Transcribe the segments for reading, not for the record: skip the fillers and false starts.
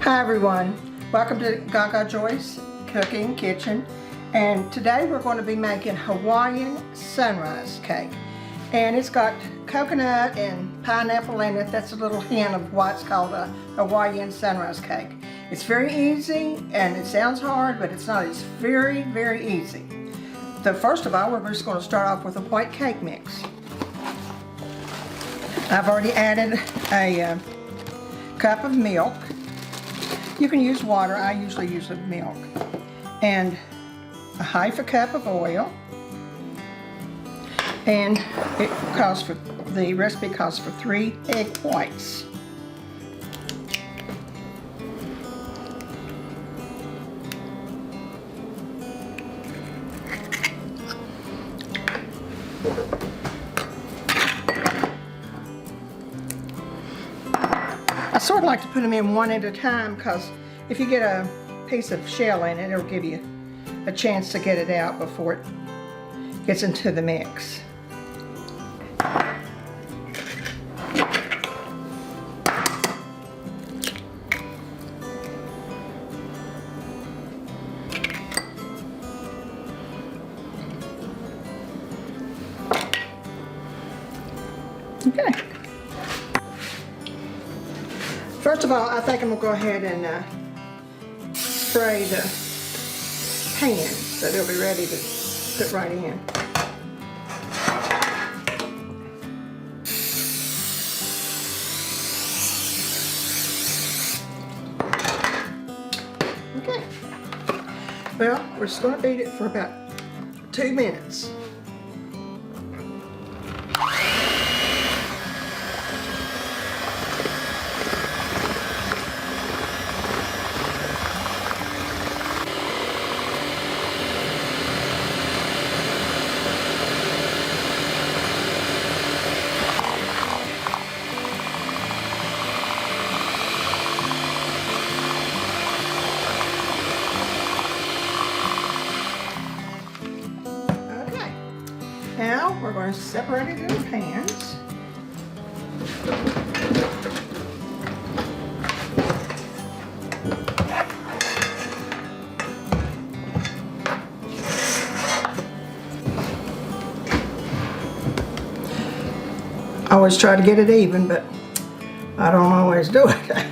Hi everyone, welcome to Gagajoy's Cooking Kitchen, and today we're going to be making Hawaiian Sunrise Cake, and it's got coconut and pineapple in it. That's a little hint of why it's called a Hawaiian Sunrise Cake. It's very easy, and it sounds hard, but it's not. It's very, very easy. So first of all, we're just going to start off with a white cake mix. I've already added a cup of milk. You can use water. I usually use the milk. And a half a cup of oil. And the recipe calls for 3 egg whites. I sort of like to put them in one at a time, because if you get a piece of shell in it, it'll give you a chance to get it out before it gets into the mix. Okay. First of all, I think I'm going to go ahead and spray the pan so they'll be ready to put right in. Okay. Well, we're just going to beat it for about 2 minutes. Now we're going to separate it into pans. I always try to get it even, but I don't always do it.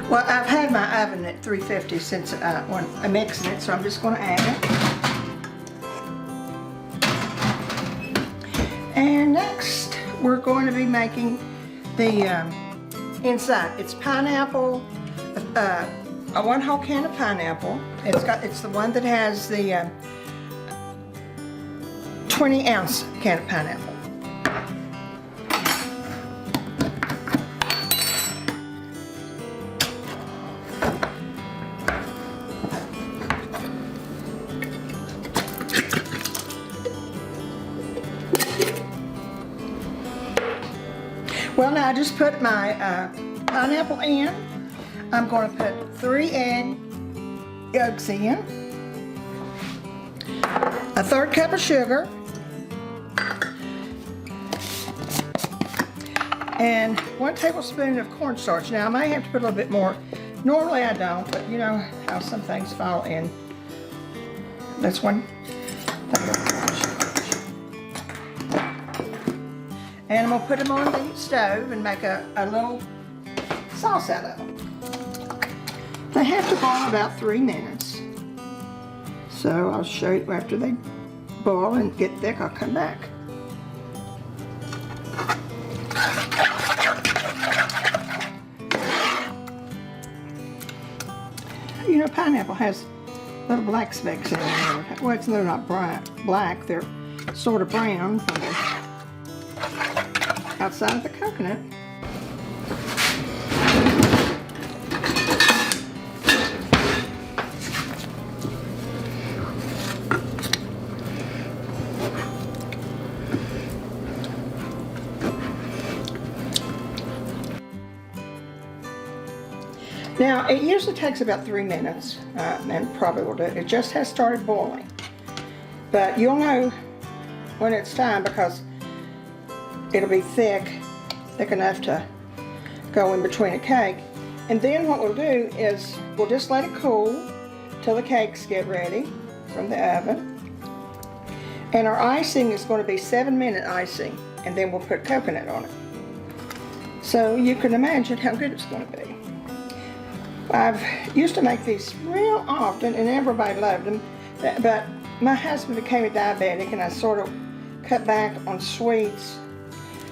Well, I've had my oven at 350 since when I'm mixing it, so I'm just going to add it. And next, we're going to be making the inside. It's pineapple, a 1 whole can of pineapple. It's the one that has the 20-ounce can of pineapple. Well, now I just put my pineapple in. I'm going to put 3 egg yolks in, a 1/3 cup of sugar, and 1 tablespoon of cornstarch. Now I may have to put a little bit more. Normally I don't, but you know how some things fall in. That's 1 tablespoon. And I'm going to put them on the stove and make a little sauce out of them. They have to boil about 3 minutes. So I'll show you after they boil and get thick, I'll come back. You know, pineapple has little black specks in it. Well, they're not black, they're sort of brown from the outside of the coconut. Now, it usually takes about 3 minutes, and probably will do it. It just has started boiling. But you'll know when it's time because it'll be thick enough to go in between a cake. And then what we'll do is we'll just let it cool till the cakes get ready from the oven. And our icing is going to be 7-minute icing, and then we'll put coconut on it. So you can imagine how good it's going to be. I've used to make these real often, and everybody loved them. But my husband became a diabetic, and I sort of cut back on sweets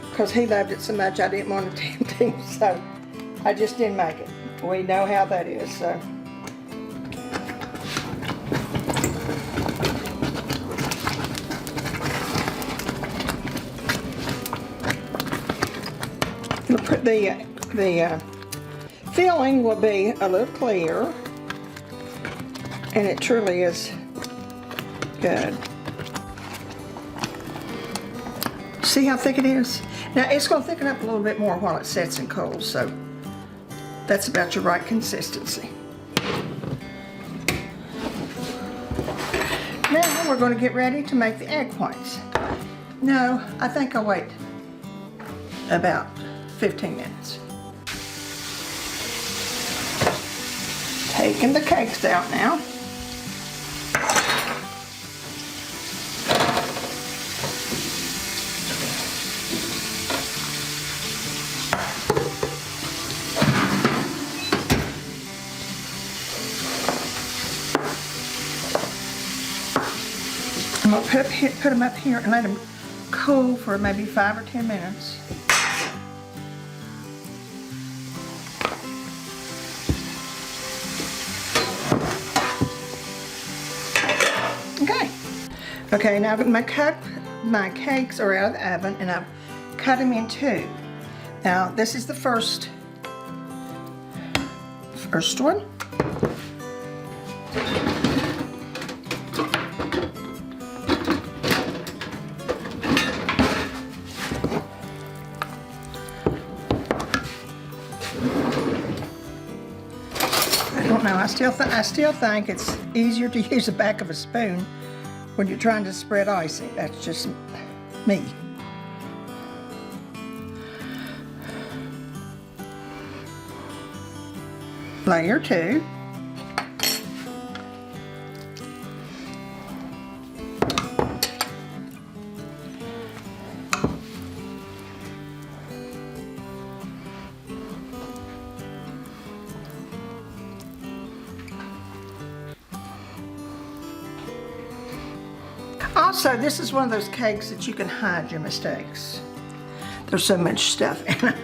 because he loved it so much I didn't want to tempt him. So I just didn't make it. We know how that is. So. The filling will be a little clear, and it truly is good. See how thick it is? Now it's going to thicken up a little bit more while it sets and cools, so that's about your right consistency. Now we're going to get ready to make the egg whites. No, I think I'll wait about 15 minutes. Taking the cakes out now. I'm going to put them up here and let them cool for maybe 5 or 10 minutes. Okay, now my cakes are out of the oven, and I've cut them in 2. Now this is the first one. I don't know. I still think it's easier to use the back of a spoon when you're trying to spread icing. That's just me. Layer 2. Also, this is one of those cakes that you can hide your mistakes. There's so much stuff in it.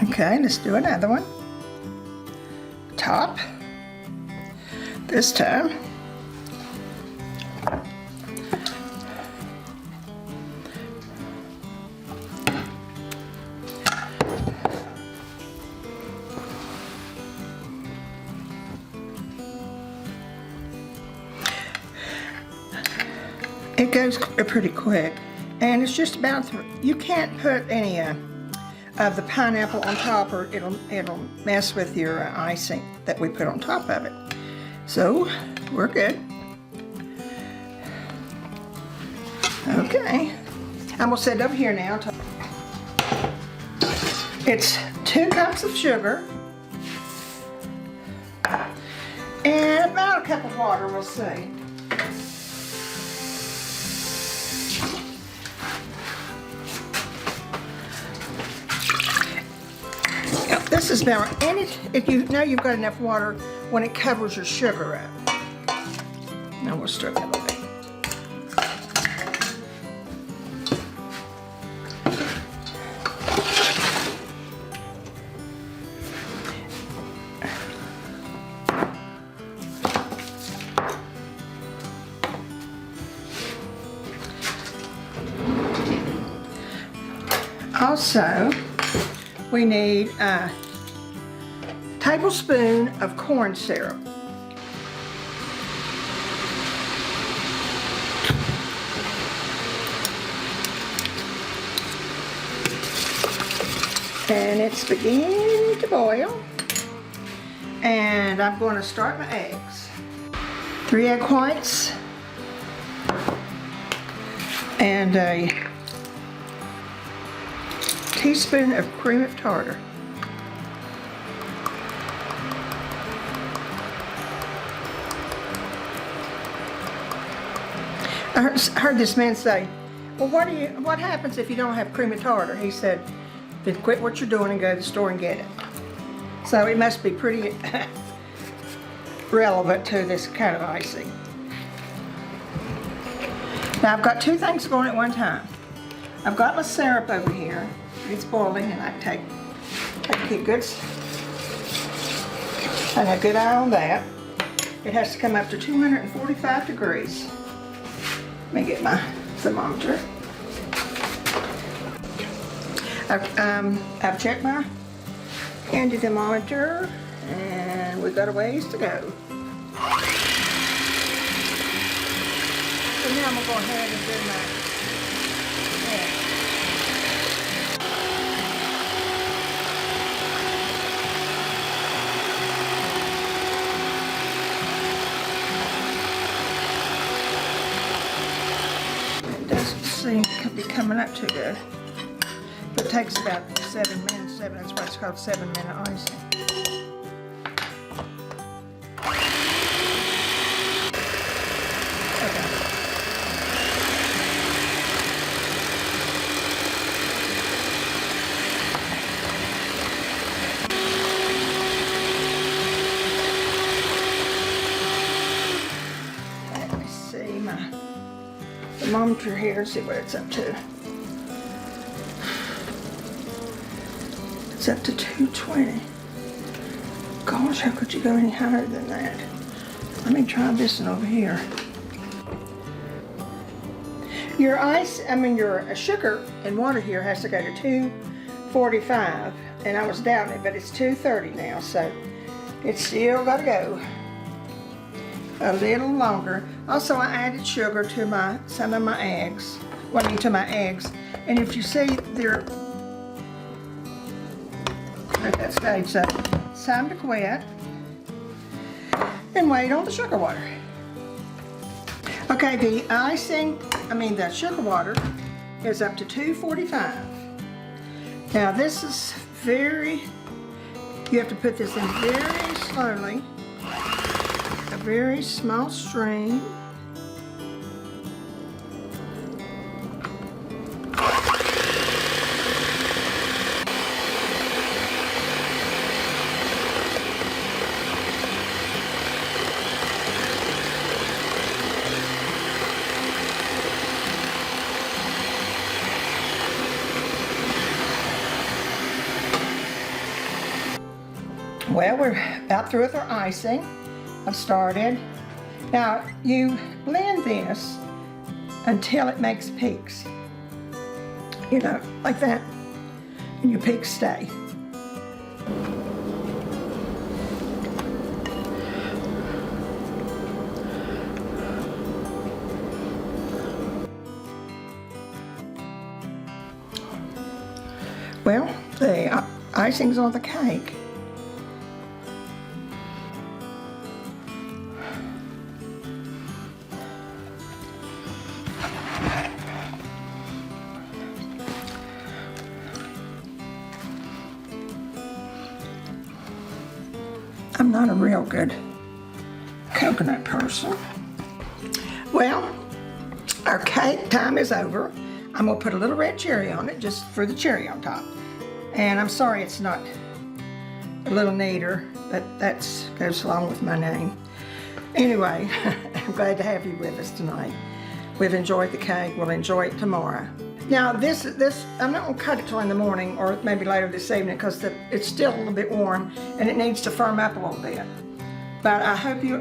Okay, let's do another one. Top. This time. It goes pretty quick, and it's just about, you can't put any of the pineapple on top, or it'll mess with your icing that we put on top of it. So we're good. Okay, I'm gonna set it over here now. It's 2 cups of sugar and about a cup of water, we'll see. This is about, and if you know you've got enough water when it covers your sugar up. Now we'll stir that a little bit. Also, we need a tablespoon of corn syrup. And it's beginning to boil. And I'm going to start my eggs. 3 egg whites. And a teaspoon of cream of tartar. I heard this man say, well, what happens if you don't have cream of tartar? He said, then quit what you're doing and go to the store and get it. So it must be pretty relevant to this kind of icing. Now I've got 2 things going at one time. I've got my syrup over here. It's boiling, and I take a good eye on that. It has to come up to 245 degrees. Let me get my thermometer. I've checked my Candida Monitor, and we've got a ways to go. So now I'm going to go ahead and do my eggs. It doesn't seem to be coming up too good. But it takes about 7 minutes. That's why it's called 7-minute icing. Okay. Let me see my thermometer here, see what it's up to. It's up to 220. Gosh, how could you go any higher than that? Let me try this one over here. Your sugar and water here has to go to 245, and I was doubting it, but it's 230 now, so it's still got to go a little longer. Also, I added sugar to some of my eggs. To my eggs, and if you see, they're at that stage, so it's time to quit and wait on the sugar water. Okay, the sugar water is up to 245. Now this is you have to put this in very slowly, a very small stream. Well, we're about through with our icing. I've started. Now, you blend this until it makes peaks. Like that. And your peaks stay. Well, the icing's on the cake. I'm not a real good coconut person. Well, our cake time is over. I'm gonna put a little red cherry on it, just for the cherry on top. And I'm sorry it's not a little neater, but that goes along with my name. Anyway, I'm glad to have you with us tonight. We've enjoyed the cake. We'll enjoy it tomorrow. Now this I'm not gonna cut it till in the morning or maybe later this evening because it's still a little bit warm and it needs to firm up a little bit. But I hope you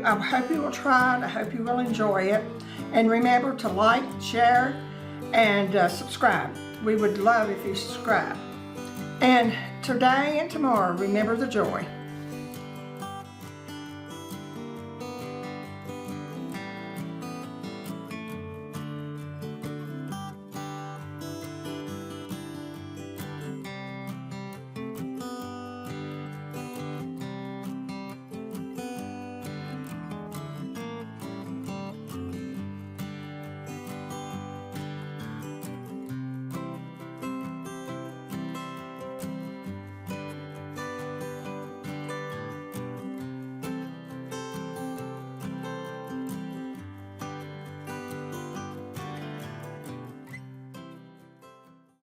will try it. I hope you will enjoy it. And remember to like, share, and subscribe. We would love if you subscribe. And today and tomorrow, remember the joy.